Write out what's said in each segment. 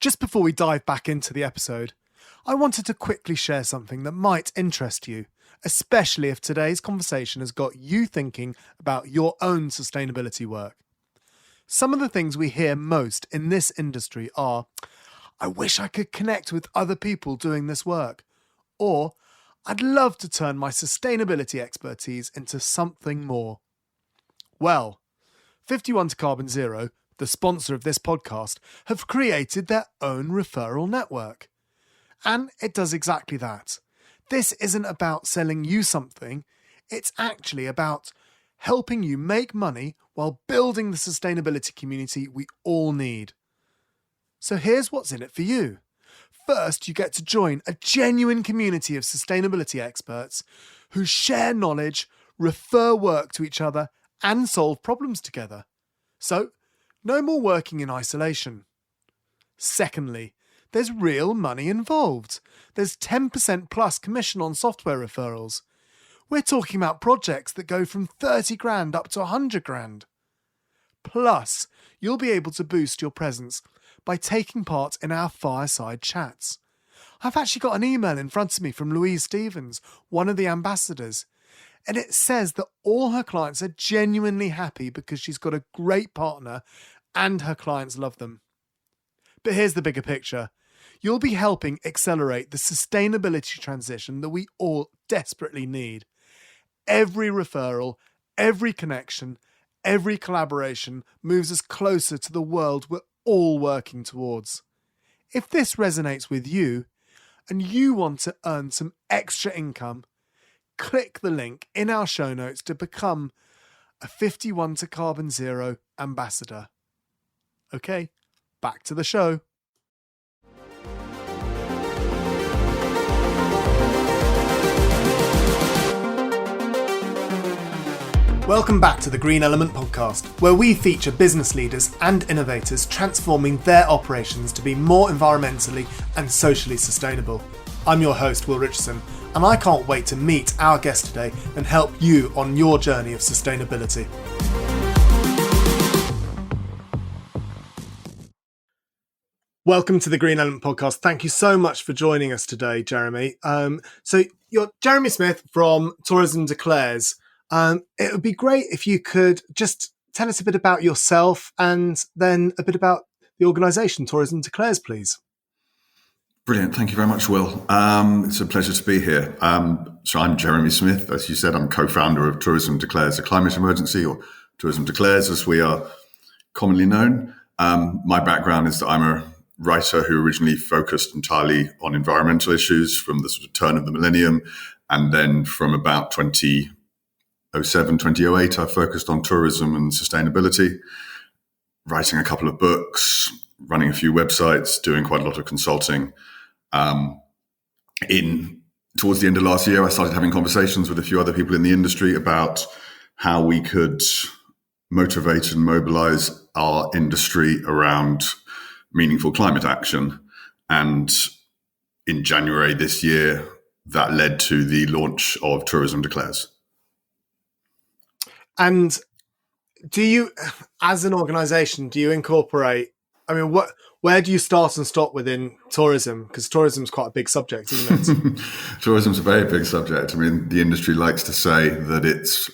Just before we dive back into the episode, I wanted to quickly share something that might interest you, especially if today's conversation has got you thinking about your own sustainability work. Some of the things we hear most in this industry are, I wish I could connect with other people doing this work, or I'd love to turn my sustainability expertise into something more. Well, 51 to Carbon Zero, the sponsor of this podcast, have created their own referral network. And it does exactly that. This isn't about selling you something, it's actually about helping you make money while building the sustainability community we all need. So here's what's in it for you. First, you get to join a genuine community of sustainability experts who share knowledge, refer work to each other, and solve problems together. So, no more working in isolation. Secondly, there's real money involved. There's 10% plus commission on software referrals. We're talking about projects that go from 30 grand up to 100 grand. Plus, you'll be able to boost your presence by taking part in our fireside chats. I've actually got an email in front of me from Louise Stevens, one of the ambassadors, and it says that all her clients are genuinely happy because she's got a great partner and her clients love them. But here's the bigger picture. You'll be helping accelerate the sustainability transition that we all desperately need. Every referral, every connection, every collaboration moves us closer to the world we're all working towards. If this resonates with you and you want to earn some extra income, click the link in our show notes to become a 51 to Carbon Zero ambassador. Okay, back to the show. Welcome back to the Green Element podcast, where we feature business leaders and innovators transforming their operations to be more environmentally and socially sustainable. I'm your host, Will Richardson, and I can't wait to meet our guest today and help you on your journey of sustainability. Welcome to the Green Element podcast. Thank you so much for joining us today, Jeremy. So you're Jeremy Smith from Tourism Declares. It would be great if you could just tell us a bit about yourself and then a bit about the organisation Tourism Declares, please. Brilliant. Thank you very much, Will. It's a pleasure to be here. So I'm Jeremy Smith. As you said, I'm co-founder of Tourism Declares a Climate Emergency, or Tourism Declares as we are commonly known. My background is that I'm a writer who originally focused entirely on environmental issues from the sort of turn of the millennium. And then from about 2007, 2008, I focused on tourism and sustainability, writing a couple of books, running a few websites, doing quite a lot of consulting. Towards the end of last year, I started having conversations with a few other people in the industry about how we could motivate and mobilize our industry around meaningful climate action. And in January this year, that led to the launch of Tourism Declares. And do you, as an organisation, do you incorporate, where do you start and stop within tourism? Because tourism is quite a big subject, isn't it? Tourism's a very big subject. The industry likes to say that it's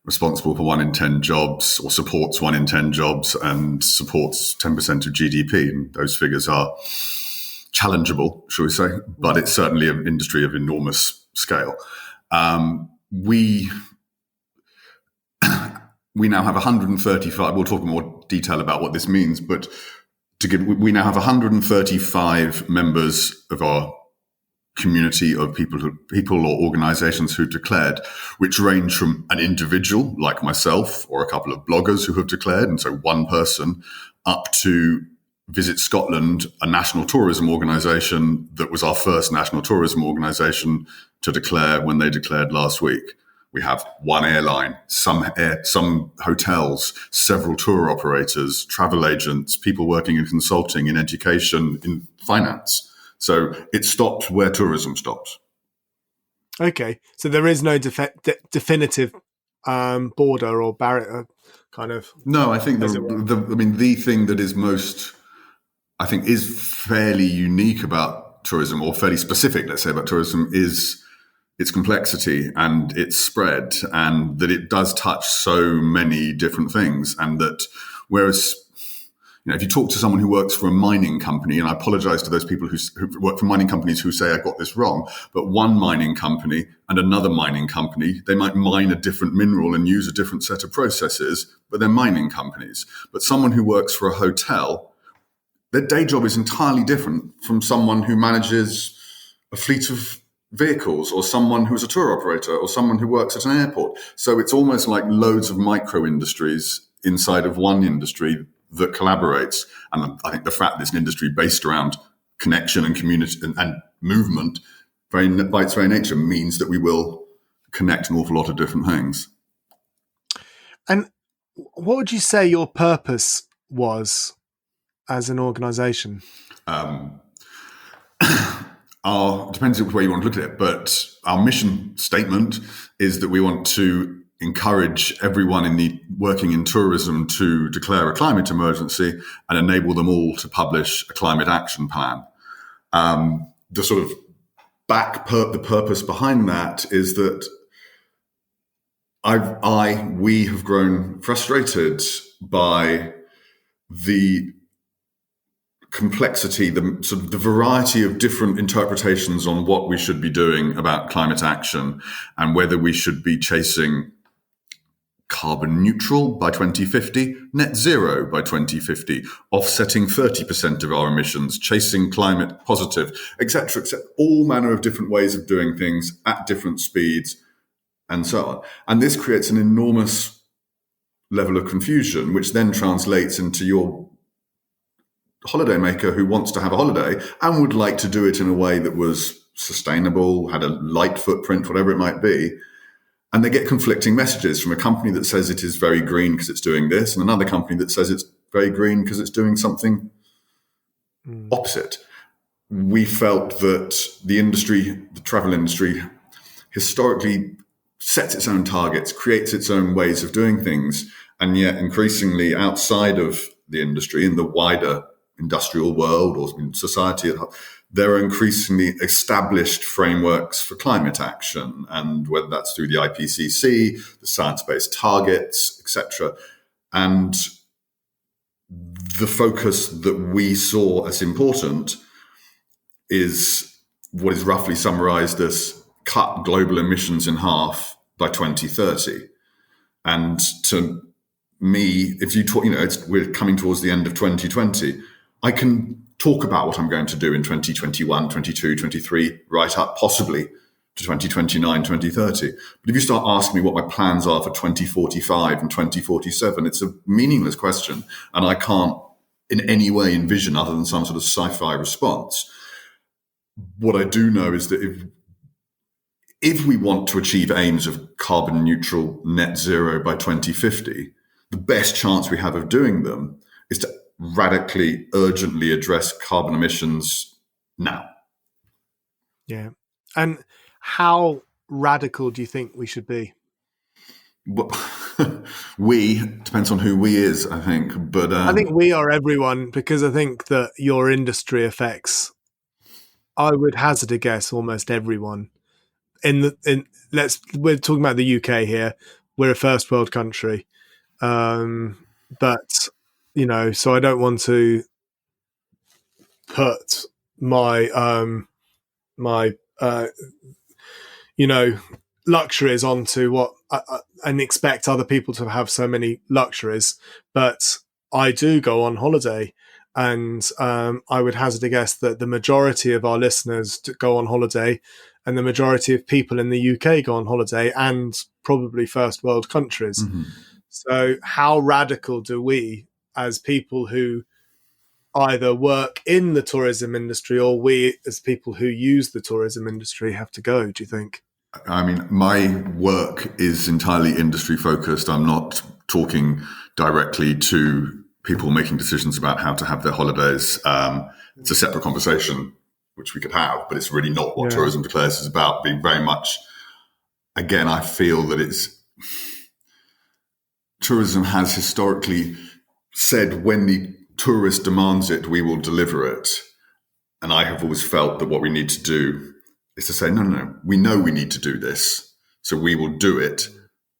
responsible for 1 in 10 jobs, or supports 1 in 10 jobs, and supports 10% of GDP. And those figures are challengeable, shall we say, but it's certainly an industry of enormous scale. We now have 135, we'll talk in more detail about what this means, but we now have 135 members of our community of people or organizations who declared, which range from an individual like myself or a couple of bloggers who have declared, and so one person, up to Visit Scotland, a national tourism organization that was our first national tourism organization to declare when they declared last week. We have one airline, some hotels, several tour operators, travel agents, people working in consulting, in education, in finance. So it stopped where tourism stopped. Okay, so there is no definitive border or barrier, kind of. No, I think the thing that is most I think is fairly unique about tourism, or fairly specific, let's say, about tourism, is its complexity and its spread, and that it does touch so many different things. And that whereas, if you talk to someone who works for a mining company, and I apologize to those people who work for mining companies who say I got this wrong, but one mining company and another mining company, they might mine a different mineral and use a different set of processes, but they're mining companies. But someone who works for a hotel, their day job is entirely different from someone who manages a fleet of vehicles, or someone who's a tour operator, or someone who works at an airport. So it's almost like loads of micro industries inside of one industry that collaborates. And I think the fact that it's an industry based around connection and community and movement, by its very nature, means that we will connect an awful lot of different things. And what would you say your purpose was as an organisation? Depends which way you want to look at it, but our mission statement is that we want to encourage everyone working in tourism to declare a climate emergency and enable them all to publish a climate action plan. The sort of the purpose behind that is that we have grown frustrated by the complexity, the variety of different interpretations on what we should be doing about climate action, and whether we should be chasing carbon neutral by 2050, net zero by 2050, offsetting 30% of our emissions, chasing climate positive, etc., all manner of different ways of doing things at different speeds, and so on. And this creates an enormous level of confusion, which then translates into your holidaymaker who wants to have a holiday and would like to do it in a way that was sustainable, had a light footprint, whatever it might be. And they get conflicting messages from a company that says it is very green because it's doing this, and another company that says it's very green because it's doing something opposite. We felt that the travel industry, historically sets its own targets, creates its own ways of doing things, and yet increasingly outside of the industry, in the wider industrial world or in society, there are increasingly established frameworks for climate action, and whether that's through the IPCC, the science-based targets, etc. And the focus that we saw as important is what is roughly summarized as cut global emissions in half by 2030. And to me, if you talk, we're coming towards the end of 2020, I can talk about what I'm going to do in 2021, 22, 23, right up possibly to 2029, 2030. But if you start asking me what my plans are for 2045 and 2047, it's a meaningless question. And I can't in any way envision, other than some sort of sci-fi response. What I do know is that if we want to achieve aims of carbon neutral net zero by 2050, the best chance we have of doing them is to radically, urgently address carbon emissions now. Yeah. And how radical do you think we should be? Well, depends on who we is, I think. But I think we are everyone, because I think that your industry affects, I would hazard a guess, almost everyone. We're talking about the UK here. We're a first world country. But, so I don't want to put my luxuries onto what and expect other people to have so many luxuries. But I do go on holiday, and I would hazard a guess that the majority of our listeners go on holiday, and the majority of people in the UK go on holiday, and probably first world countries. Mm-hmm. So how radical do we, as people who either work in the tourism industry, or we as people who use the tourism industry, have to go, do you think? I mean, my work is entirely industry focused. I'm not talking directly to people making decisions about how to have their holidays. It's a separate conversation which we could have, but it's really not what Tourism Declares is about. Being very much, again, I feel that tourism has historically said when the tourist demands it, we will deliver it. And I have always felt that what we need to do is to say, no, we know we need to do this. So we will do it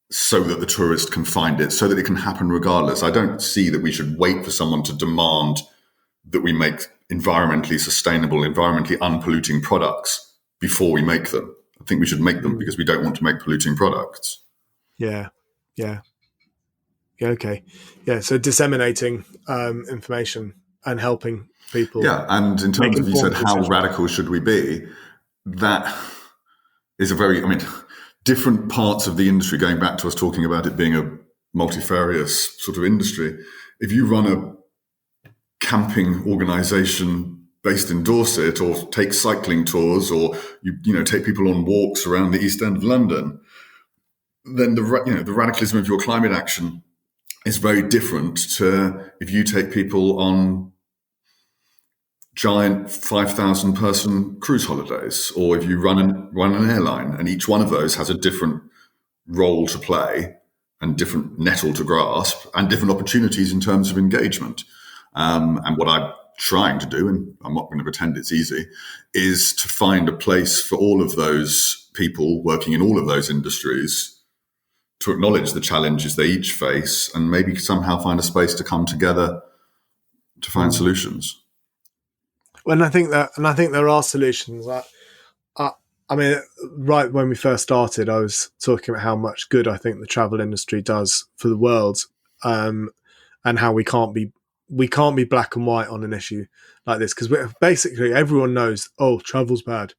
so that the tourist can find it, so that it can happen regardless. I don't see that we should wait for someone to demand that we make environmentally sustainable, environmentally unpolluting products before we make them. I think we should make them because we don't want to make polluting products. Yeah. Okay. Yeah. So disseminating information and helping people. Yeah. And in terms of, you said, how radical should we be? That is different parts of the industry, going back to us talking about it being a multifarious sort of industry. If you run a camping organization based in Dorset, or take cycling tours, or you take people on walks around the East End of London, then the radicalism of your climate action is very different to if you take people on giant 5,000 person cruise holidays, or if you run an airline, and each one of those has a different role to play and different nettle to grasp and different opportunities in terms of engagement. And what I'm trying to do, and I'm not going to pretend it's easy, is to find a place for all of those people working in all of those industries to acknowledge the challenges they each face and maybe somehow find a space to come together to find solutions. And I think there are solutions. I mean, right when we first started, I was talking about how much good I think the travel industry does for the world, and how we can't be black and white on an issue like this, because basically everyone knows, travel's bad,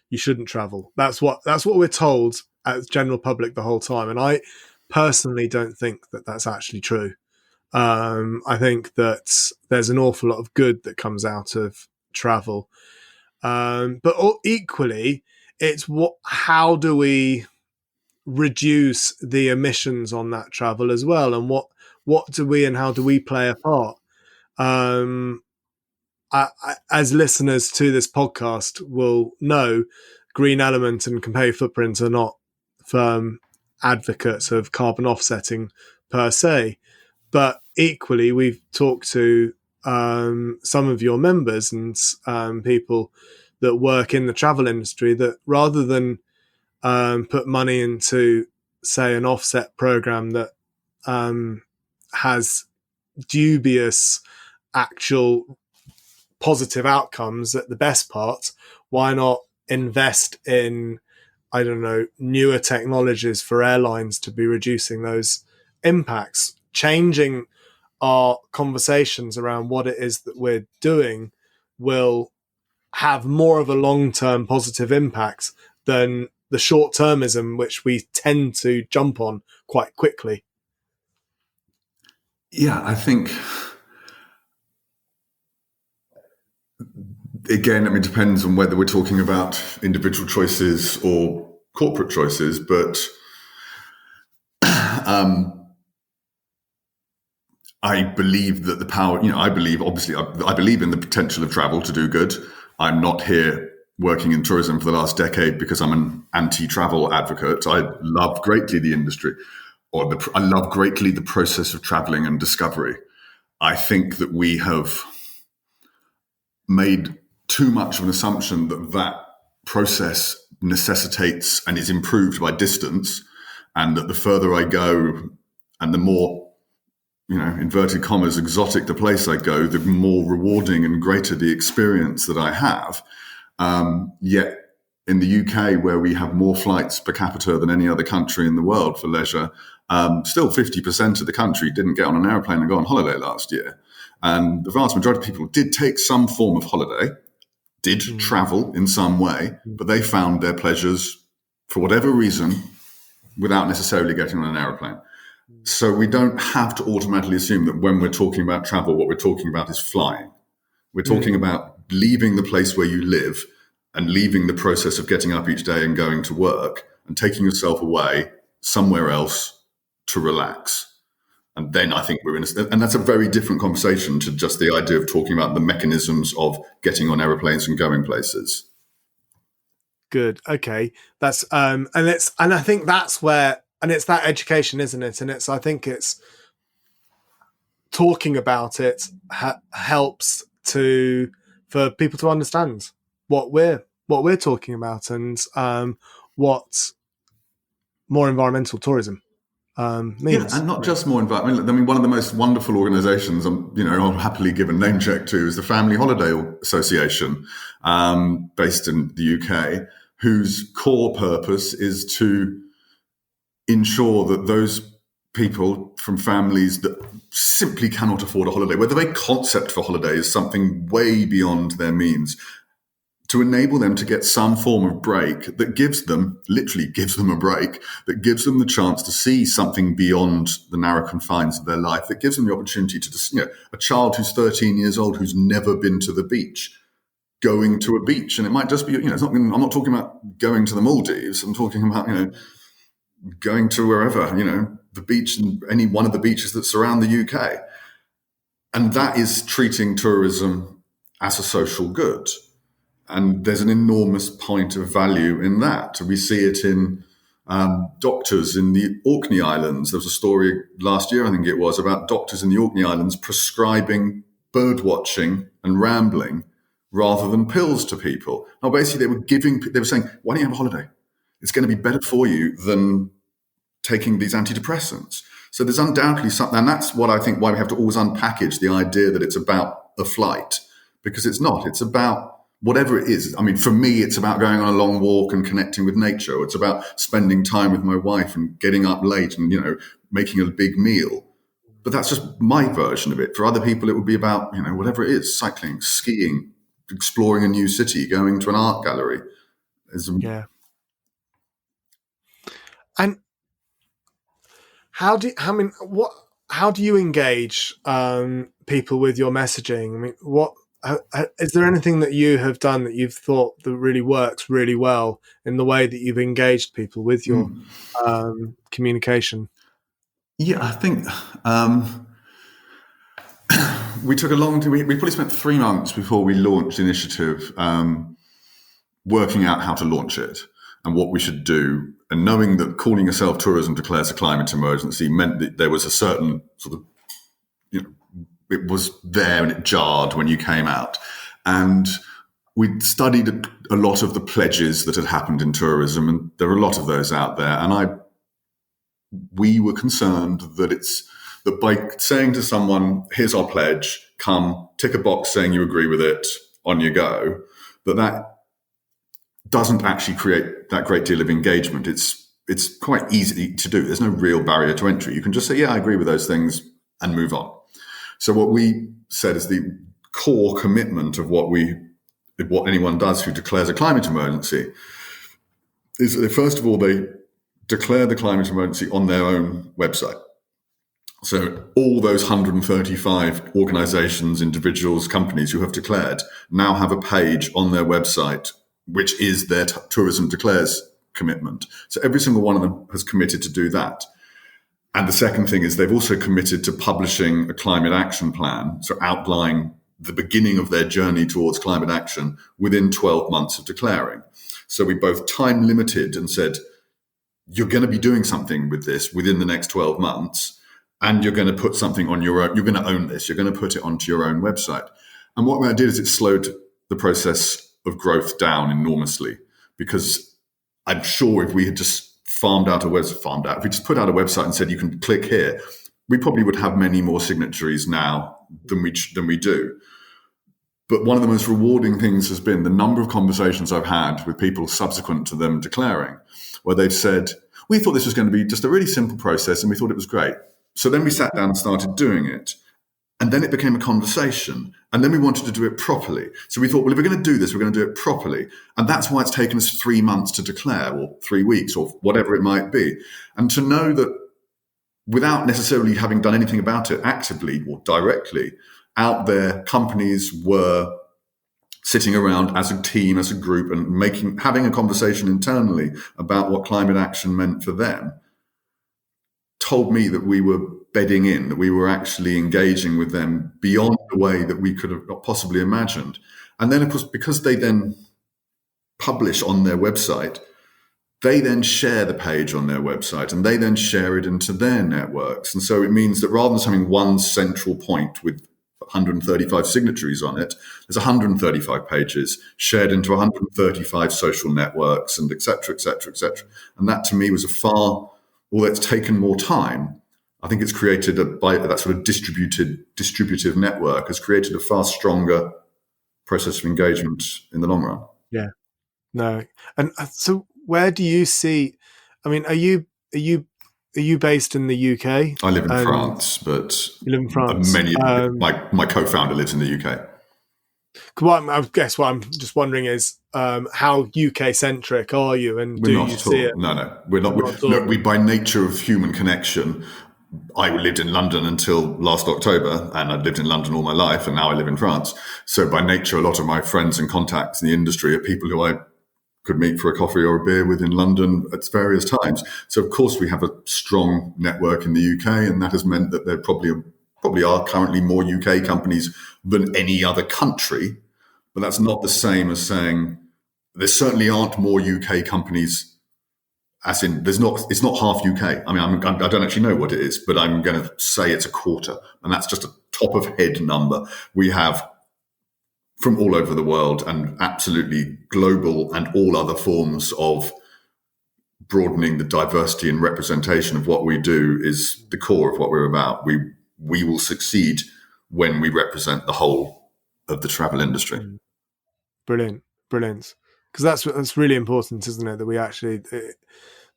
you shouldn't travel. That's what we're told as general public the whole time, and I personally don't think that that's actually true. I think that there's an awful lot of good that comes out of travel, but equally, it's how do we reduce the emissions on that travel as well, and what do we and how do we play a part? As listeners to this podcast will know, Green Element and Compare Footprint are not firm advocates of carbon offsetting per se, but equally we've talked to some of your members and people that work in the travel industry that rather than put money into, say, an offset program that has dubious actual positive outcomes at the best part, why not invest in, I don't know, newer technologies for airlines to be reducing those impacts? Changing our conversations around what it is that we're doing will have more of a long-term positive impact than the short-termism, which we tend to jump on quite quickly. Yeah, I think, again, it depends on whether we're talking about individual choices or corporate choices, but I believe that the power, I believe in the potential of travel to do good. I'm not here working in tourism for the last decade because I'm an anti-travel advocate. I love greatly the industry, I love greatly the process of traveling and discovery. I think that we have made too much of an assumption that process necessitates and is improved by distance, and that the further I go and the more, inverted commas, exotic the place I go, the more rewarding and greater the experience that I have. Yet in the UK, where we have more flights per capita than any other country in the world for leisure, still 50% of the country didn't get on an airplane and go on holiday last year. And the vast majority of people did take some form of holiday, did travel in some way, but they found their pleasures, for whatever reason, without necessarily getting on an airplane. So we don't have to automatically assume that when we're talking about travel, what we're talking about is flying. We're talking about leaving the place where you live and leaving the process of getting up each day and going to work and taking yourself away somewhere else to relax. And then I think and that's a very different conversation to just the idea of talking about the mechanisms of getting on aeroplanes and going places. Good. Okay. That's and I think that's where, and it's that education, isn't it? And I think it's talking about it helps for people to understand what we're talking about, and what more environmental tourism means. Yeah, and not just more environmental. I mean, one of the most wonderful organisations I'll happily give a name check to is the Family Holiday Association, based in the UK, whose core purpose is to ensure that those people from families that simply cannot afford a holiday, where the very concept for holiday is something way beyond their means, to enable them to get some form of break that literally gives them a break, that gives them the chance to see something beyond the narrow confines of their life, that gives them the opportunity to, a child who's 13 years old who's never been to the beach, going to a beach. And it might just be, I'm not talking about going to the Maldives. I'm talking about, going to wherever, the beach and any one of the beaches that surround the UK. And that is treating tourism as a social good. And there's an enormous point of value in that. We see it in doctors in the Orkney Islands. There was a story last year, I think it was, about doctors in the Orkney Islands prescribing bird watching and rambling rather than pills to people. Now, basically, they were saying, why don't you have a holiday? It's going to be better for you than taking these antidepressants. So there's undoubtedly something, and that's what I think why we have to always unpackage the idea that it's about a flight, because it's not. It's about whatever it is. I mean, for me, it's about going on a long walk and connecting with nature. Or it's about spending time with my wife and getting up late and, making a big meal. But that's just my version of it. For other people, it would be about, whatever it is, cycling, skiing, exploring a new city, going to an art gallery. Yeah. And how do you engage people with your messaging? I mean, is there anything that you have done that you've thought that really works really well in the way that you've engaged people with your communication? Yeah, I think we took a long time. We probably spent 3 months before we launched the initiative, working out how to launch it and what we should do. And knowing that calling yourself Tourism Declares a Climate Emergency meant that there was a certain sort of, it was there and it jarred when you came out. And we studied a lot of the pledges that had happened in tourism, and there are a lot of those out there. And we were concerned that by saying to someone, here's our pledge, come, tick a box saying you agree with it, on you go, that doesn't actually create that great deal of engagement. It's quite easy to do. There's no real barrier to entry. You can just say, yeah, I agree with those things and move on. So what we said is the core commitment of what anyone does who declares a climate emergency is that first of all, they declare the climate emergency on their own website. So all those 135 organizations, individuals, companies who have declared now have a page on their website, which is their Tourism Declares commitment. So every single one of them has committed to do that. And the second thing is they've also committed to publishing a climate action plan, so outlining the beginning of their journey towards climate action within 12 months of declaring. So we both time limited and said, you're going to be doing something with this within the next 12 months, and you're going to put something on your own. You're going to own this. You're going to put it onto your own website. And what that did is it slowed the process of growth down enormously, because I'm sure if we had just if we just put out a website and said you can click here, we probably would have many more signatories now than we do. But one of the most rewarding things has been the number of conversations I've had with people subsequent to them declaring, where they've said, we thought this was going to be just a really simple process and we thought it was great. So then we sat down and started doing it. And then it became a conversation. And then we wanted to do it properly. So we thought, well, if we're going to do this, we're going to do it properly. And that's why it's taken us 3 months to declare, or 3 weeks, or whatever it might be. And to know that without necessarily having done anything about it actively or directly, out there, companies were sitting around as a team, as a group, and having a conversation internally about what climate action meant for them, told me that we were bedding in, that we were actually engaging with them beyond the way that we could have possibly imagined. And then, of course, because they then publish on their website they then share the page on their website and they then share it into their networks. And so it means that rather than having one central point with 135 signatories on it, there's 135 pages shared into 135 social networks and et cetera, et cetera, et cetera. And that to me was although it's taken more time, I think it's created that sort of distributive network has created a far stronger process of engagement in the long run. Yeah. No. And so where do you see, I mean, are you based in the UK? I live in France, but you live in France. My co-founder lives in the UK. I guess what I'm just wondering is how UK centric are you, and do you see it? No, we're not. We by nature of human connection. I lived in London until last October, and I'd lived in London all my life, and now I live in France. So by nature, a lot of my friends and contacts in the industry are people who I could meet for a coffee or a beer with in London at various times. So of course we have a strong network in the UK, and that has meant that there probably are currently more UK companies than any other country. But that's not the same as saying there certainly aren't more UK companies. As in, it's not half UK. I mean, I don't actually know what it is, but I'm going to say it's a quarter, and that's just a top of head number. We have from all over the world and absolutely global and all other forms of broadening the diversity and representation of what we do is the core of what we're about. We will succeed when we represent the whole of the travel industry. Brilliant. Because that's really important, isn't it? That we actually,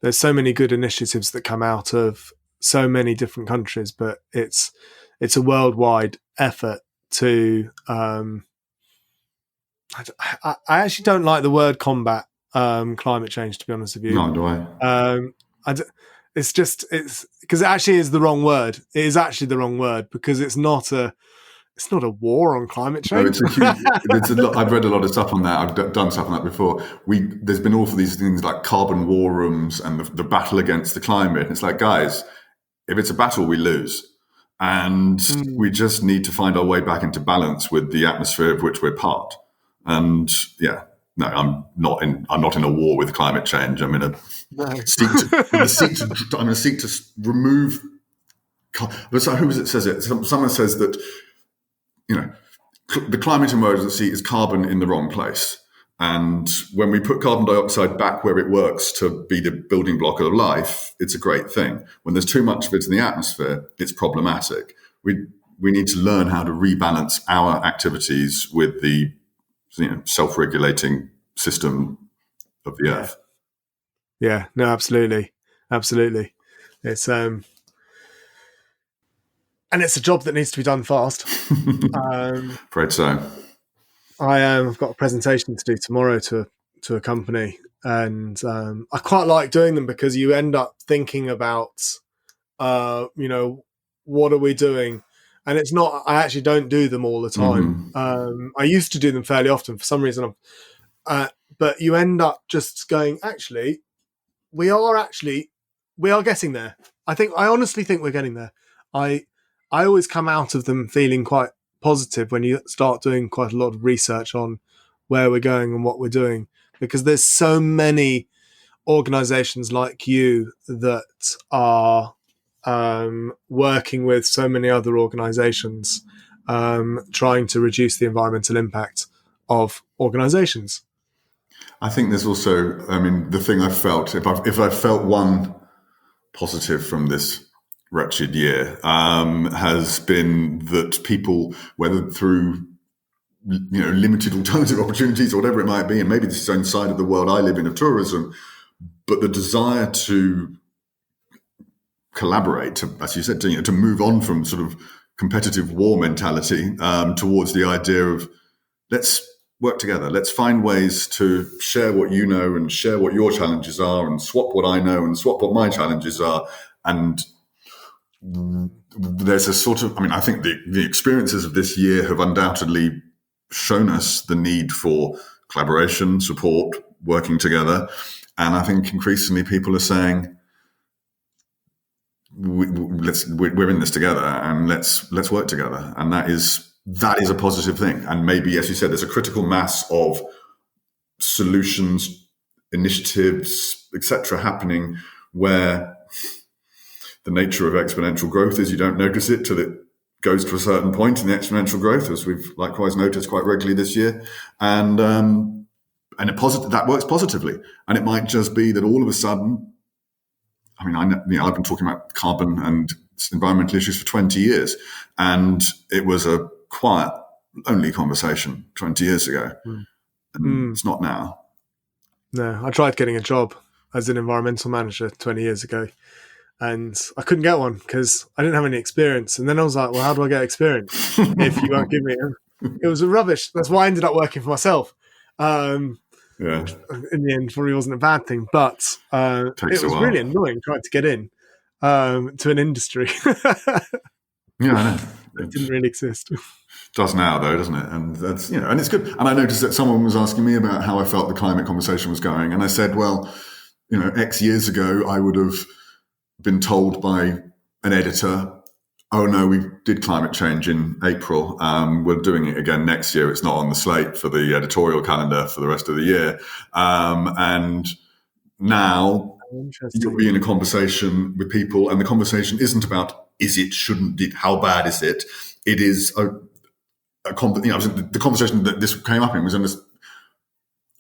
there's so many good initiatives that come out of so many different countries, but it's a worldwide effort to. I actually don't like the word combat climate change, to be honest with you. No, do I? It's because it actually is the wrong word. It is actually the wrong word because it's not a war on climate change. No, it's a lot. I've read a lot of stuff on that. I've done stuff on that before. There's been all of these things like carbon war rooms and the battle against the climate. And it's like, guys, if it's a battle, we lose. And we just need to find our way back into balance with the atmosphere of which we're part. And yeah, no, I'm not in a war with climate change. I'm going to seek to remove. So who is it says it? Someone says that, the climate emergency is carbon in the wrong place. And when we put carbon dioxide back where it works to be the building block of life, it's a great thing. When there's too much of it in the atmosphere, it's problematic. We need to learn how to rebalance our activities with the self-regulating system of the earth. Yeah, no, absolutely. It's and it's a job that needs to be done fast. Afraid so. I've got a presentation to do tomorrow to a company, and I quite like doing them because you end up thinking about, what are we doing? And it's not. I actually don't do them all the time. I used to do them fairly often for some reason. But you end up just going. Actually, we are getting there. I honestly think we're getting there. I always come out of them feeling quite positive when you start doing quite a lot of research on where we're going and what we're doing, because there's so many organizations like you that are working with so many other organizations trying to reduce the environmental impact of organizations. I think there's also, the thing I felt, if I felt one positive from this wretched year, has been that people, whether through limited alternative opportunities or whatever it might be, and maybe this is own side of the world I live in of tourism, but the desire to collaborate, as you said, to move on from sort of competitive war mentality towards the idea of let's work together. Let's find ways to share what you know and share what your challenges are and swap what I know and swap what my challenges are. And there's a sort of, I think the experiences of this year have undoubtedly shown us the need for collaboration, support, working together. And I think increasingly people are saying, we're in this together and let's work together. And that is a positive thing. And maybe, as you said, there's a critical mass of solutions initiatives, etc., happening where the nature of exponential growth is you don't notice it till it goes to a certain point in the exponential growth, as we've likewise noticed quite regularly this year, and that works positively. And it might just be that all of a sudden, I mean, I've been talking about carbon and environmental issues for 20 years, and it was a quiet, lonely conversation 20 years ago, and it's not now. No, I tried getting a job as an environmental manager 20 years ago, and I couldn't get one because I didn't have any experience. And then I was like, well, how do I get experience if you won't give me it? It was rubbish. That's why I ended up working for myself. In the end, probably wasn't a bad thing, but it was really annoying trying to get in to an industry. Yeah, I know. It didn't really exist. Does now, though, doesn't it? And that's, and it's good. And I noticed that someone was asking me about how I felt the climate conversation was going, and I said, well, X years ago, I would have been told by an editor, oh no, we did climate change in April. We're doing it again next year. It's not on the slate for the editorial calendar for the rest of the year. And now you'll be in a conversation with people, and the conversation isn't about is it, shouldn't it, how bad is it? It is the conversation that this came up in was in this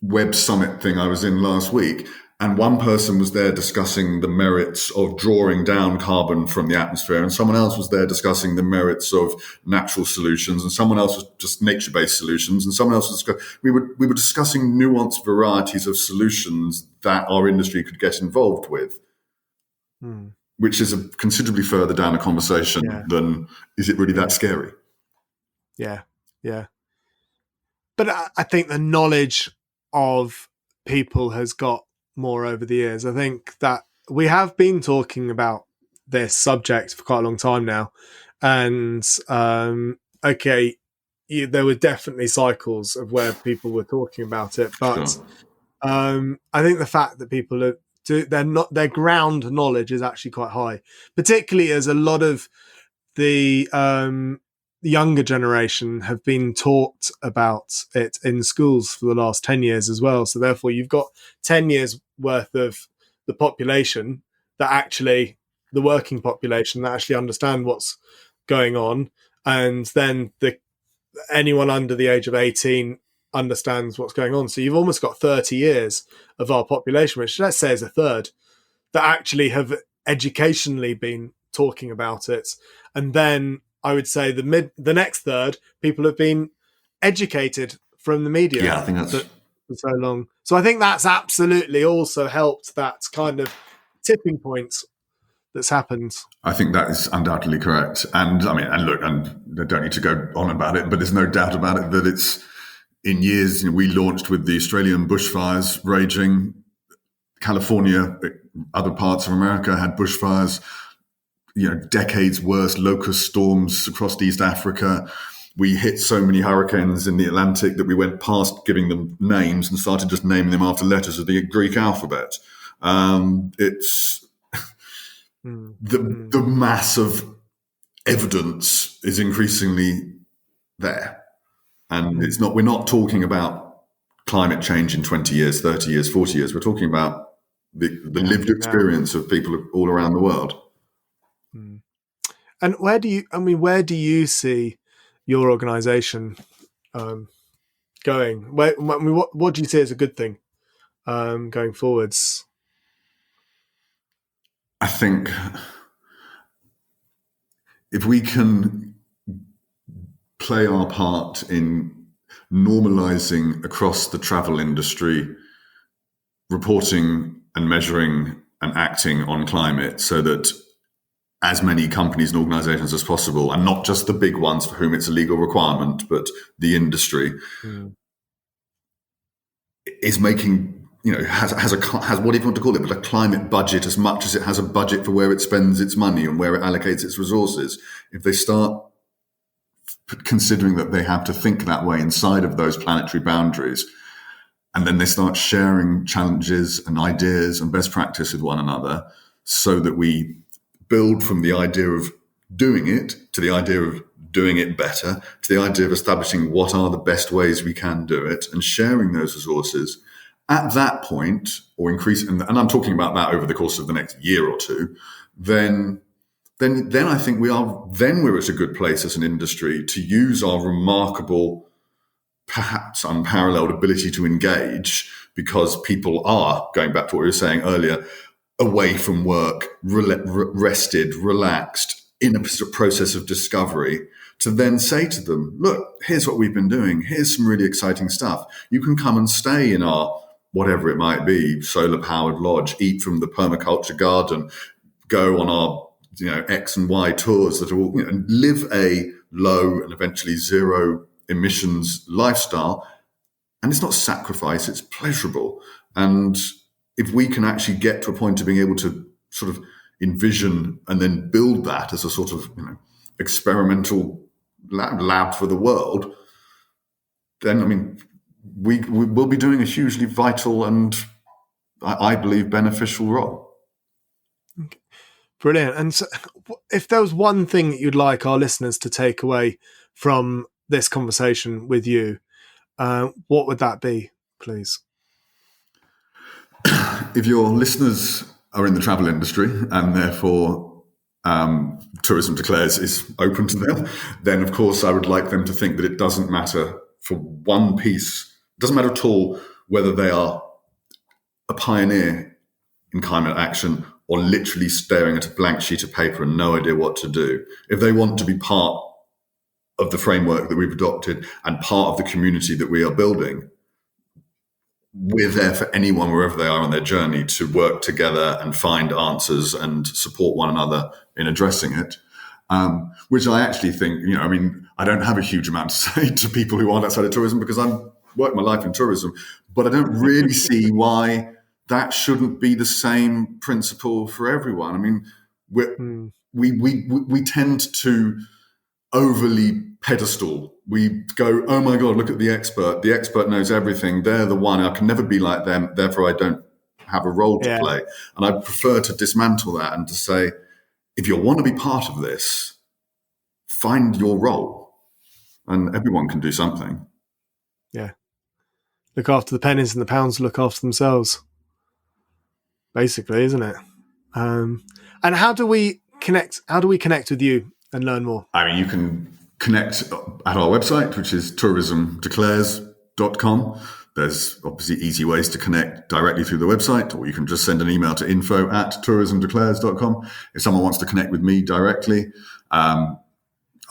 web summit thing I was in last week. And one person was there discussing the merits of drawing down carbon from the atmosphere, and someone else was there discussing the merits of natural solutions, and someone else was just nature-based solutions, and someone else was we were discussing nuanced varieties of solutions that our industry could get involved with, which is considerably further down a conversation than is it really that scary? Yeah. But I think the knowledge of people has got more over the years. I think that we have been talking about this subject for quite a long time now, and there were definitely cycles of where people were talking about it, but sure. I think the fact that people their ground knowledge is actually quite high, particularly as a lot of the younger generation have been taught about it in schools for the last 10 years as well. So therefore you've got 10 years worth of the population that actually, the working population that actually understand what's going on. And then anyone under the age of 18 understands what's going on. So you've almost got 30 years of our population, which let's say is a third, that actually have educationally been talking about it. And then I would say the next third, people have been educated from the media. Yeah, I think that's for so long. So I think that's absolutely also helped that kind of tipping point that's happened. I think that is undoubtedly correct. And I mean, and look, and I don't need to go on about it, but there's no doubt about it that it's in years. We launched with the Australian bushfires raging. California, other parts of America had bushfires. Decades worse, locust storms across East Africa. We hit so many hurricanes in the Atlantic that we went past giving them names and started just naming them after letters of the Greek alphabet. It's the mass of evidence is increasingly there. And we're not talking about climate change in 20 years, 30 years, 40 years. We're talking about the lived experience of people all around the world. And where do you see your organisation going? What do you see as a good thing going forwards? I think if we can play our part in normalising across the travel industry, reporting and measuring and acting on climate so that as many companies and organizations as possible, and not just the big ones for whom it's a legal requirement, but the industry is making, has what do you want to call it, but a climate budget as much as it has a budget for where it spends its money and where it allocates its resources. If they start considering that they have to think that way inside of those planetary boundaries, and then they start sharing challenges and ideas and best practice with one another so that we build from the idea of doing it to the idea of doing it better, to the idea of establishing what are the best ways we can do it and sharing those resources At that point, or increase, and I'm talking about that over the course of the next year or two, then I think we're at a good place as an industry to use our remarkable, perhaps unparalleled ability to engage, because people are, going back to what we were saying earlier, away from work, rested, relaxed, in a process of discovery, to then say to them, look, here's what we've been doing. Here's some really exciting stuff. You can come and stay in our, whatever it might be, solar-powered lodge, eat from the permaculture garden, go on our X and Y tours that are all, and live a low and eventually zero emissions lifestyle. And it's not sacrifice, it's pleasurable. And if we can actually get to a point of being able to sort of envision and then build that as a sort of experimental lab for the world, then, I mean, we will be doing a hugely vital and, I believe, beneficial role. Okay. Brilliant. And so, if there was one thing that you'd like our listeners to take away from this conversation with you, what would that be, please? If your listeners are in the travel industry and therefore Tourism Declares is open to them, then of course I would like them to think that it doesn't matter for one piece, it doesn't matter at all whether they are a pioneer in climate action or literally staring at a blank sheet of paper and no idea what to do. If they want to be part of the framework that we've adopted and part of the community that we are building, we're there for anyone, wherever they are on their journey, to work together and find answers and support one another in addressing it. Which I actually think, I don't have a huge amount to say to people who aren't outside of tourism because I'm worked my life in tourism, but I don't really see why that shouldn't be the same principle for everyone. I mean, we tend to overly pedestal. We go, oh my God, look at the expert. The expert knows everything. They're the one. I can never be like them. Therefore, I don't have a role to play. And I prefer to dismantle that and to say, if you want to be part of this, find your role. And everyone can do something. Yeah. Look after the pennies and the pounds look after themselves. Basically, isn't it? And how do we connect? How do we connect with you and learn more? I mean, you can connect at our website, which is tourismdeclares.com. There's obviously easy ways to connect directly through the website, or you can just send an email to info@tourismdeclares.com. If someone wants to connect with me directly, I'm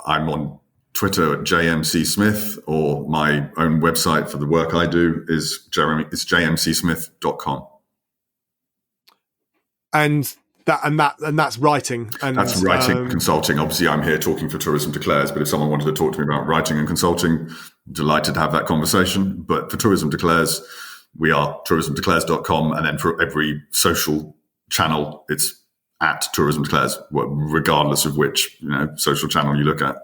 on Twitter at JMC Smith, or my own website for the work I do is jmcsmith.com. And that's writing. And that's writing, consulting. Obviously, I'm here talking for Tourism Declares, but if someone wanted to talk to me about writing and consulting, delighted to have that conversation. But for Tourism Declares, we are tourismdeclares.com, and then for every social channel, it's at Tourism Declares, regardless of which social channel you look at.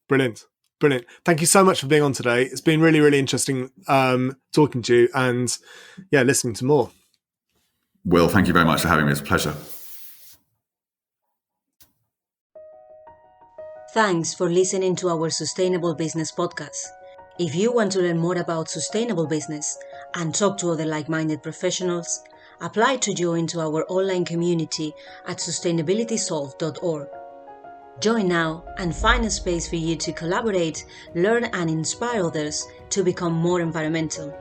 Brilliant. Thank you so much for being on today. It's been really, really interesting talking to you and listening to more. Will, thank you very much for having me. It's a pleasure. Thanks for listening to our Sustainable Business podcast. If you want to learn more about sustainable business and talk to other like-minded professionals, apply to join to our online community at sustainabilitysolve.org. Join now and find a space for you to collaborate, learn and inspire others to become more environmental.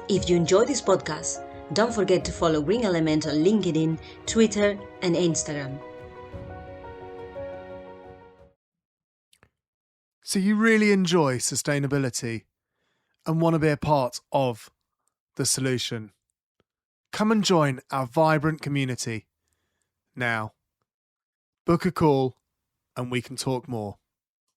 If you enjoy this podcast, don't forget to follow Green Element on LinkedIn, Twitter, and Instagram. So you really enjoy sustainability and want to be a part of the solution? Come and join our vibrant community now. Book a call and we can talk more.